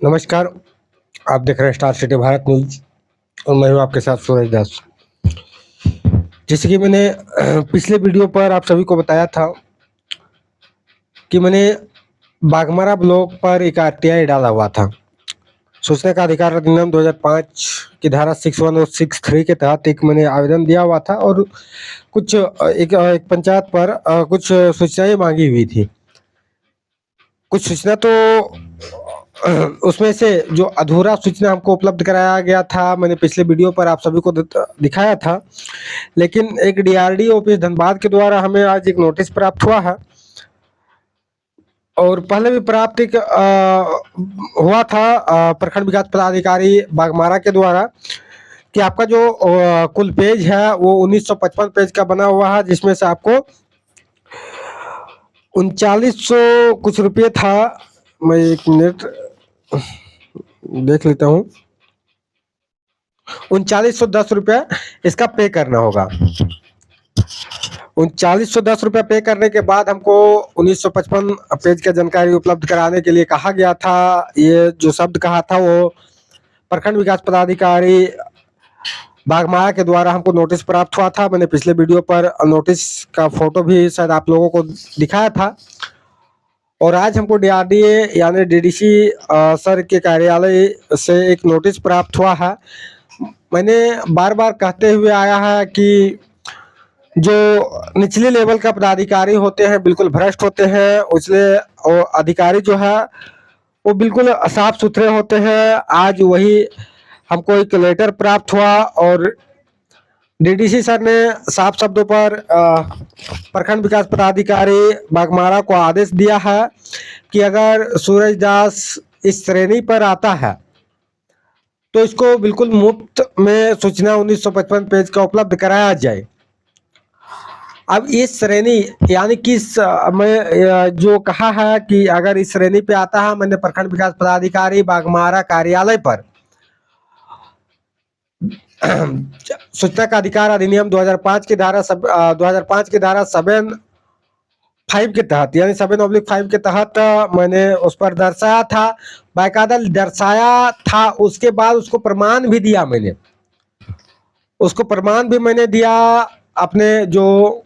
नमस्कार। आप देख रहे हैं स्टार सिटी भारत न्यूज और मैं हूं आपके साथ सूरज दास। जैसे कि मैंने पिछले वीडियो पर आप सभी को बताया था कि मैंने बाघमारा ब्लॉक पर एक आरटीआई डाला हुआ था। सूचना का अधिकार अधिनियम 2005 की धारा 61 और 63 के तहत एक मैंने आवेदन दिया हुआ था और कुछ एक पंचायत पर कुछ सूचनाएं मांगी हुई थी। कुछ सूचना तो उसमें से जो अधूरा सूचना हमको उपलब्ध कराया गया था, मैंने पिछले वीडियो पर आप सभी को दिखाया था। लेकिन एक डीआरडी ऑफिस धनबाद के द्वारा हमें आज एक नोटिस प्राप्त हुआ है और पहले भी प्राप्त एक हुआ था प्रखंड विकास पदाधिकारी बाघमारा के द्वारा कि आपका जो कुल पेज है वो 1955 पेज का बना हुआ है, जिसमें से आपको 3900 कुछ रुपये था। मैं एक मिनट देख लेता हूँ। 3910 रुपये इसका पे करना होगा। 3910 रुपये पे करने के बाद हमको 1955 पेज का जानकारी उपलब्ध कराने के लिए कहा गया था। ये जो शब्द कहा था वो प्रखंड विकास पदाधिकारी बाघमारा के द्वारा हमको नोटिस प्राप्त हुआ था। मैंने पिछले वीडियो पर नोटिस का फोटो भी शायद आप लोगों को दिखाया था। और आज हमको डीआरडीए यानी डीडीसी सर के कार्यालय से एक नोटिस प्राप्त हुआ है। मैंने बार बार कहते हुए आया है कि जो निचले लेवल का पदाधिकारी होते हैं बिल्कुल भ्रष्ट होते हैं। उसलिए अधिकारी जो है वो बिल्कुल साफ सुथरे होते हैं। आज वही हमको एक लेटर प्राप्त हुआ और डीडीसी सर ने साफ शब्दों पर प्रखंड विकास पदाधिकारी बाघमारा को आदेश दिया है कि अगर सूरज दास इस श्रेणी पर आता है तो इसको बिल्कुल मुफ्त में सूचना 1955 पेज का उपलब्ध कराया जाए। अब इस श्रेणी यानी कि मैं जो कहा है कि अगर इस श्रेणी पे आता है, मैंने प्रखंड विकास पदाधिकारी बाघमारा कार्यालय पर सूचना का अधिकार अधिनियम 2005 की धारा 7/5 के तहत यानी 7/5 के तहत मैंने उस पर दर्शाया था। बाकायदा दर्शाया था, उसके बाद उसको प्रमाण भी दिया। मैंने दिया अपने जो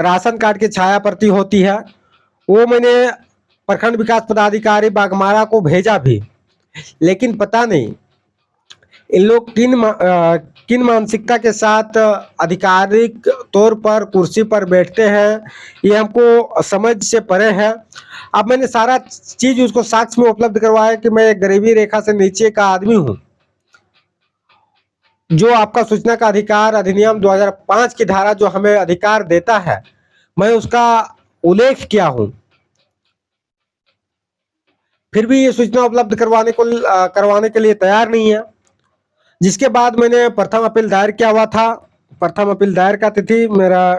राशन कार्ड की छाया प्रति होती है वो मैंने प्रखंड विकास पदाधिकारी बाघमारा को भेजा भी। लेकिन पता नहीं इन लोग किन मानसिकता के साथ आधिकारिक तौर पर कुर्सी पर बैठते हैं, ये हमको समझ से परे है। अब मैंने सारा चीज उसको साक्ष्य में उपलब्ध करवाया कि मैं एक गरीबी रेखा से नीचे का आदमी हूं। जो आपका सूचना का अधिकार अधिनियम 2005 की धारा जो हमें अधिकार देता है, मैं उसका उल्लेख किया हूं, फिर भी ये सूचना उपलब्ध करवाने के लिए तैयार नहीं है। जिसके बाद मैंने प्रथम अपील दायर किया हुआ था। प्रथम अपील दायर का तिथि मेरा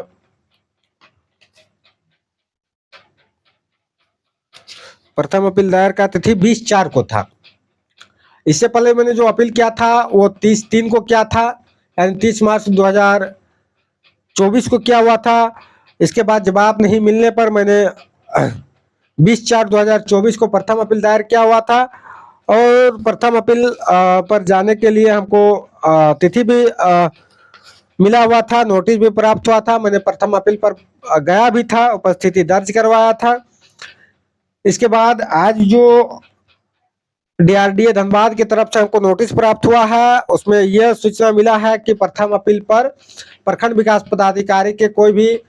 प्रथम अपील दायर का तिथि 20/4 को था। इससे पहले मैंने जो अपील किया था वो 30/3 को किया था, यानी 30 मार्च 2024 को किया हुआ था। इसके बाद जवाब नहीं मिलने पर मैंने 20/4/2024 को प्रथम अपील दायर किया हुआ था और प्रथम अपील पर जाने के लिए हमको तिथि भी मिला हुआ था, नोटिस भी प्राप्त हुआ था। मैंने प्रथम अपील पर गया भी था, उपस्थिति दर्ज करवाया था। इसके बाद आज जो डीआरडीए धनबाद की तरफ से हमको नोटिस प्राप्त हुआ है, उसमें यह सूचना मिला है कि प्रथम अपील पर प्रखंड विकास पदाधिकारी के कोई भी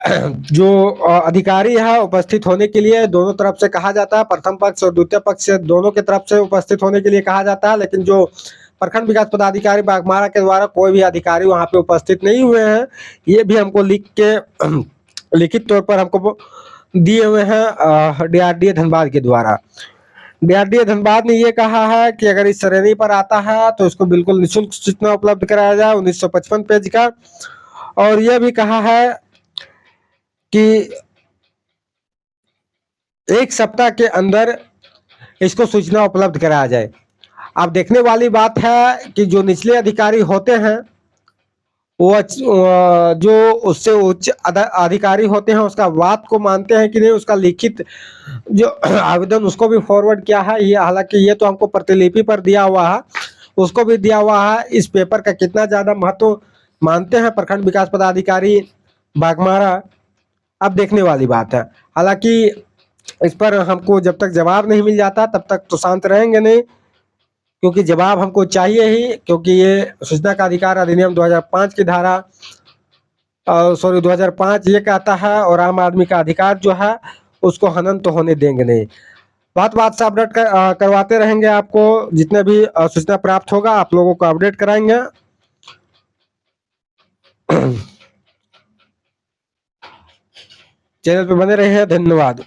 जो अधिकारी है उपस्थित होने के लिए दोनों तरफ से कहा जाता है। प्रथम पक्ष और द्वितीय पक्ष से दोनों की तरफ से उपस्थित होने के लिए कहा जाता है। लेकिन जो प्रखंड विकास पदाधिकारी बाघमारा के द्वारा कोई भी अधिकारी वहां पे उपस्थित नहीं हुए हैं, ये भी हमको लिखित तौर पर हमको दिए हुए हैं डीआरडीए धनबाद के द्वारा। डीआरडीए धनबाद ने ये कहा है कि अगर इस श्रेणी पर आता है तो इसको बिल्कुल निःशुल्क सूचना उपलब्ध कराया जाए 1955 पेज का। और यह भी कहा है कि 1 सप्ताह के अंदर इसको सूचना उपलब्ध कराया जाए। अब देखने वाली बात है कि जो निचले अधिकारी होते हैं जो उससे उच्च अधिकारी होते हैं उसका बात को मानते हैं कि नहीं, उसका लिखित जो आवेदन उसको भी फॉरवर्ड किया है। ये हालांकि ये तो हमको प्रतिलिपि पर दिया हुआ है, उसको भी दिया हुआ है। इस पेपर का कितना ज़्यादा महत्व मानते हैं प्रखंड विकास पदाधिकारी बाघमारा, अब देखने वाली बात है। हालांकि इस पर हमको जब तक जवाब नहीं मिल जाता तब तक तो शांत रहेंगे नहीं, क्योंकि जवाब हमको चाहिए ही, क्योंकि ये सूचना का अधिकार अधिनियम 2005 की धारा 2005 ये कहता है, और आम आदमी का अधिकार जो है उसको हनन तो होने देंगे नहीं। बात बात से अपडेट करवाते रहेंगे आपको, जितने भी सूचना प्राप्त होगा आप लोगों को अपडेट कराएंगे। चैनल पे बने रहे हैं, धन्यवाद।